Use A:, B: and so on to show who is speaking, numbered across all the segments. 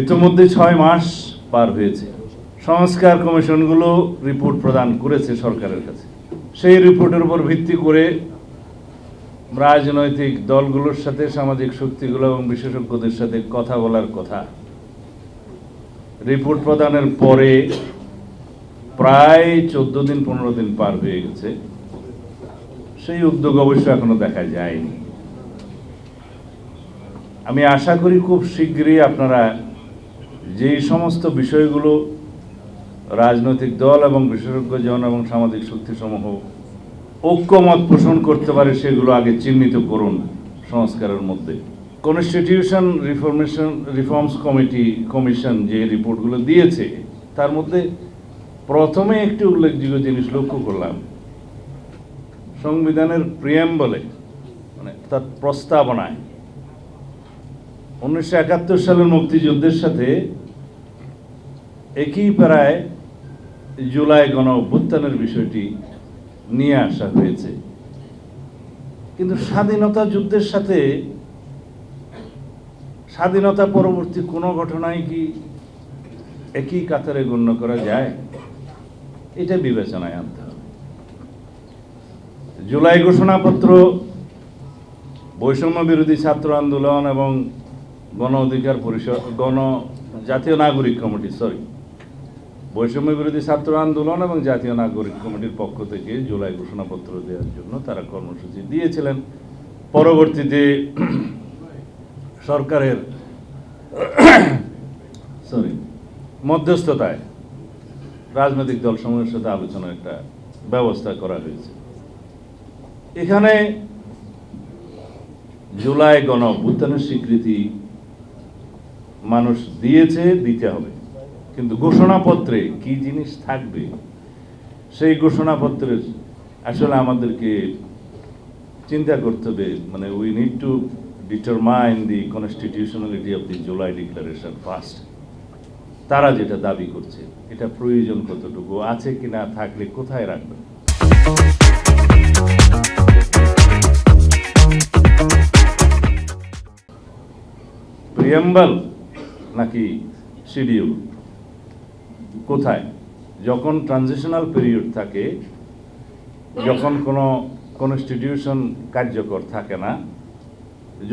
A: ইতিমধ্যে 6 মাস পার হয়েছে। সংস্কার কমিশনগুলো রিপোর্ট প্রদান করেছে সরকারের কাছে। সেই রিপোর্টের উপর ভিত্তি করে রাজনৈতিক দলগুলোর সাথে, সামাজিক শক্তিগুলো এবং বিশেষজ্ঞদের সাথে কথা বলার কথা। রিপোর্ট প্রদানের পরে প্রায় 14 দিন 15 দিন পার হয়ে গেছে। সেই উদ্যোগ অবশ্য এখনো দেখা যায়নি। আমি আশা করি খুব শীঘ্রই আপনারা যেই সমস্ত বিষয়গুলো রাজনৈতিক দল এবং বিশেষজ্ঞজন এবং সামাজিক শক্তিসমূহ ঐক্যমত পোষণ করতে পারে সেগুলো আগে চিহ্নিত করুন সংস্কারের মধ্যে। কনস্টিটিউশন রিফর্মস কমিশন যে রিপোর্টগুলো দিয়েছে তার মধ্যে প্রথমে একটি উল্লেখযোগ্য জিনিস লক্ষ্য করলাম, সংবিধানের প্রিয়াম্বলে মানে তার প্রস্তাবনায় 1971 সালের মুক্তিযুদ্ধের সাথে একই প্রায় জুলাই গণ অভ্যুত্থানের বিষয়টি নিয়ে আসা হয়েছে। কিন্তু স্বাধীনতা যুদ্ধের সাথে স্বাধীনতা পরবর্তী কোনো ঘটনায় কি একই কাতারে গণ্য করা যায়? এটা বিবেচনায় আনতে হবে। জুলাই ঘোষণাপত্র, বৈষম্য বিরোধী ছাত্র আন্দোলন এবং গণ অধিকার পরিষদ, জাতীয় নাগরিক কমিটি, বৈষম্য বিরোধী ছাত্র আন্দোলন এবং জাতীয় নাগরিক কমিটির পক্ষ থেকে জুলাই ঘোষণাপত্র দেওয়ার জন্য তারা কর্মসূচি দিয়েছিলেন। পরবর্তীতে সরকারের মধ্যস্থতায় রাজনৈতিক দলসমূহের সাথে আলোচনার একটা ব্যবস্থা করা হয়েছে। এখানে জুলাই গণ অভ্যুত্থানের স্বীকৃতি মানুষ দিয়েছে, দিতে হবে, কিন্তু ঘোষণাপত্রে কি জিনিস থাকবে সেই ঘোষণাপত্রের আসলে আমাদেরকে চিন্তা করতে হবে। মানে we need to determine the constitutionality of the July declaration first. তারা যেটা দাবি করছে এটা প্রয়োজন কতটুকু আছে কিনা, থাকলে কোথায় রাখবেন। প্রিয়াম্বল নাকি শিডিউল কোথায়? যখন ট্রানজিশনাল পিরিয়ড থাকে, যখন কোনো কনস্টিটিউশন কার্যকর থাকে না,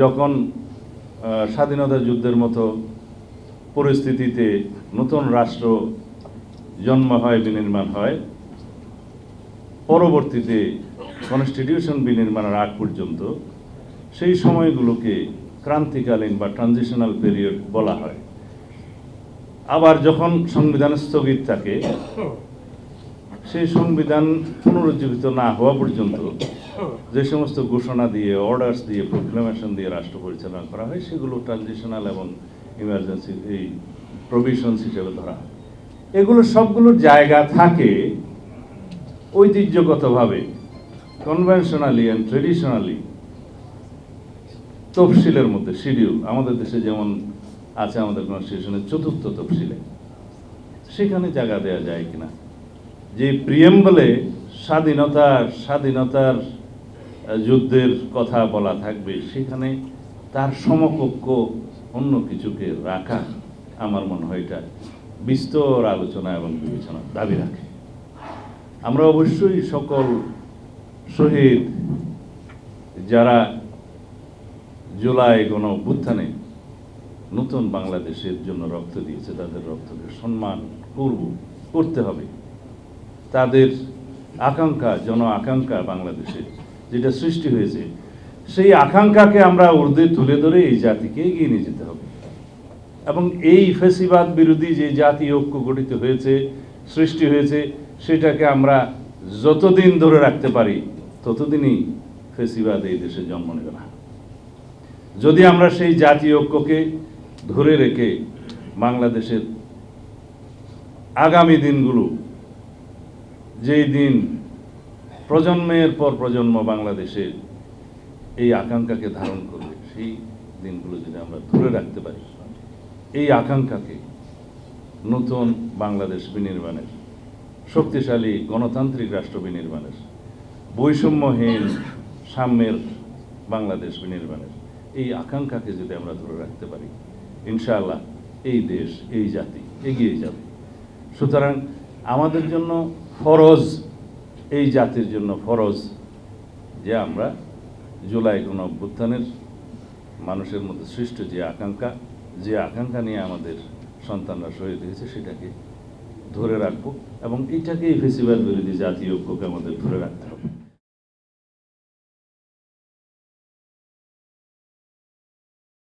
A: যখন স্বাধীনতা যুদ্ধের মতো পরিস্থিতিতে নতুন রাষ্ট্র জন্ম হয়, বিনির্মাণ হয়, পরবর্তীতে কনস্টিটিউশন বিনির্মাণের আগ পর্যন্ত সেই সময়গুলোকে ক্রান্তিকালীন বা ট্রানজিশনাল পিরিয়ড বলা হয়। আবার যখন সংবিধান স্থগিত থাকে, সেই সংবিধান পুনরুজ্জীবিত না হওয়া পর্যন্ত যে সমস্ত ঘোষণা দিয়ে, অর্ডার্স দিয়ে, প্রোক্লেমেশন দিয়ে রাষ্ট্র পরিচালনা করা হয় সেগুলো ট্রানজিশনাল এবং ইমার্জেন্সি এই প্রভিশনস হিসেবে ধরা হয়। এগুলো সবগুলোর জায়গা থাকে ঐতিহ্যগতভাবে, কনভেনশনালি অ্যান্ড ট্রেডিশনালি তফসিলের মধ্যে। শিডিউল আমাদের দেশে যেমন আছে আমাদের কনস্টিটিউশনের 4th তফসিলে, সেখানে জায়গা দেওয়া যায় কিনা। যে প্রিয়াম্বলে স্বাধীনতার যুদ্ধের কথা বলা থাকবে, সেখানে তার সমকক্ষ অন্য কিছুকে রাখা আমার মনে হয় এটা বিস্তর আলোচনা এবং বিবেচনা দাবি রাখে। আমরা অবশ্যই সকল শহীদ যারা জুলাই গণ অভ্যুত্থানে নতুন বাংলাদেশের জন্য রক্ত দিয়েছে, তাদের রক্তকে সম্মান করতে হবে। তাদের আকাঙ্ক্ষা, জন আকাঙ্ক্ষা বাংলাদেশে যেটা সৃষ্টি হয়েছে, সেই আকাঙ্ক্ষাকে আমরা ঊর্ধ্বে তুলে ধরে এই জাতিকে এগিয়ে নিয়ে যেতে হবে। এবং এই ফ্যাসিবাদ বিরোধী যে জাতীয় ঐক্য গঠিত হয়েছে, সৃষ্টি হয়েছে, সেটাকে আমরা যতদিন ধরে রাখতে পারি ততদিনই ফ্যাসিবাদ এই দেশে জন্ম নেবে না। যদি আমরা সেই জাতীয় ঐক্যকে ধরে রেখে বাংলাদেশের আগামী দিনগুলো, যেই দিন প্রজন্মের পর প্রজন্ম বাংলাদেশের এই আকাঙ্ক্ষাকে ধারণ করবে, সেই দিনগুলো যদি আমরা ধরে রাখতে পারি, এই আকাঙ্ক্ষাকে নতুন বাংলাদেশ বিনির্মাণের, শক্তিশালী গণতান্ত্রিক রাষ্ট্র বিনির্মাণের, বৈষম্যহীন সাম্যের বাংলাদেশ বিনির্মাণের এই আকাঙ্ক্ষাকে যদি আমরা ধরে রাখতে পারি, ইনশাআল্লাহ এই দেশ, এই জাতি এগিয়ে যাবে। সুতরাং আমাদের জন্য ফরজ, এই জাতির জন্য ফরজ যে আমরা জুলাই গণঅভ্যুত্থানের মানুষের মধ্যে সৃষ্ট যে আকাঙ্ক্ষা নিয়ে আমাদের সন্তানরা শহীদ হয়েছে সেটাকে ধরে রাখবো এবং এটাকে এই ফেসিবাদ বিরোধী জাতীয় ঐক্যকে আমাদের ধরে রাখতে হবে।